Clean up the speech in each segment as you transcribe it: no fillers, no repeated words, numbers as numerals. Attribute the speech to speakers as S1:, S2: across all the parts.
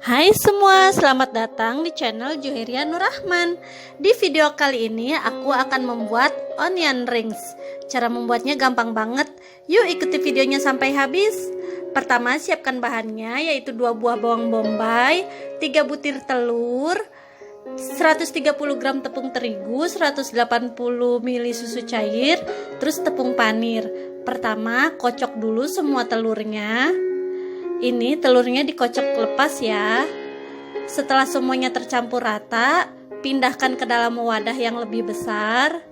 S1: Hai semua, selamat datang di channel Juheria Nur Rahman. Di video kali ini aku akan membuat onion rings. Cara membuatnya gampang banget. Yuk ikuti videonya sampai habis. Pertama, siapkan bahannya, yaitu 2 buah bawang bombay, 3 butir telur, 130 gram tepung terigu, 180 ml susu cair, terus tepung panir. Pertama, kocok dulu semua telurnya. Ini telurnya dikocok lepas ya. Setelah semuanya tercampur rata, pindahkan ke dalam wadah yang lebih besar.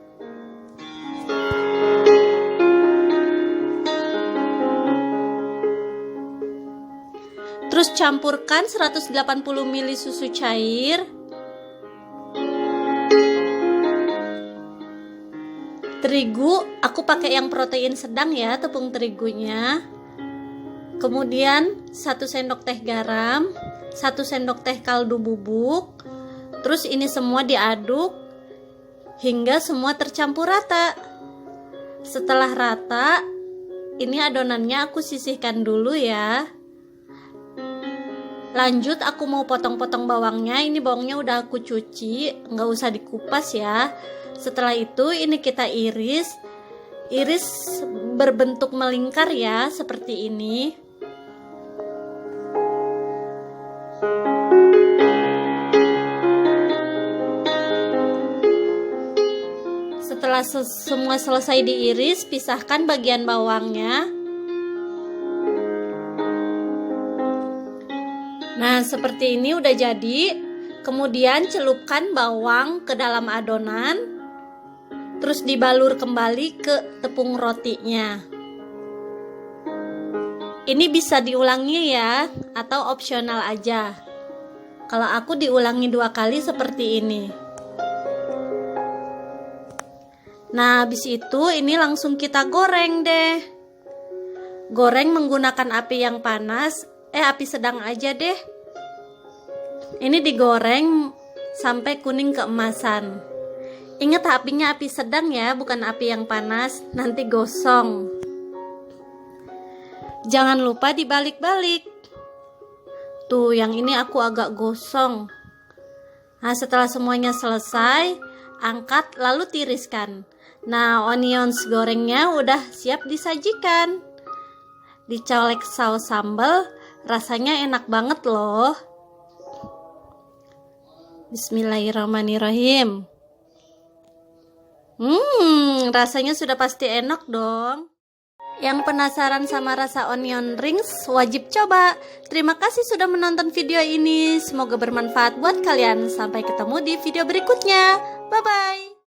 S1: Terus campurkan 180 ml susu cair. Terigu, aku pakai yang protein sedang ya, tepung terigunya. Kemudian 1 sendok teh garam, 1 sendok teh kaldu bubuk. Terus ini semua diaduk hingga semua tercampur rata. Setelah rata, ini adonannya aku sisihkan dulu ya. Lanjut aku mau potong-potong bawangnya. Ini bawangnya udah aku cuci, nggak usah dikupas ya. Setelah itu ini kita iris berbentuk melingkar ya, seperti ini. Setelah semua selesai diiris, pisahkan bagian bawangnya. Nah, seperti ini udah jadi. Kemudian celupkan bawang ke dalam adonan. Terus dibalur kembali ke tepung rotinya. Ini bisa diulangi ya, atau opsional aja. Kalau aku diulangi 2 kali seperti ini. Nah, habis itu ini langsung kita goreng deh. Goreng menggunakan api yang panas, api sedang aja deh. Ini digoreng sampai kuning keemasan. Ingat apinya api sedang ya, bukan api yang panas, nanti gosong. Jangan lupa dibalik-balik. Tuh, yang ini aku agak gosong. Nah, setelah semuanya selesai, angkat lalu tiriskan. Nah, onions gorengnya udah siap disajikan. Dicolek saus sambal, rasanya enak banget loh. Bismillahirrahmanirrahim. Rasanya sudah pasti enak dong. Yang penasaran sama rasa onion rings, wajib coba. Terima kasih sudah menonton video ini. Semoga bermanfaat buat kalian. Sampai ketemu di video berikutnya. Bye-bye.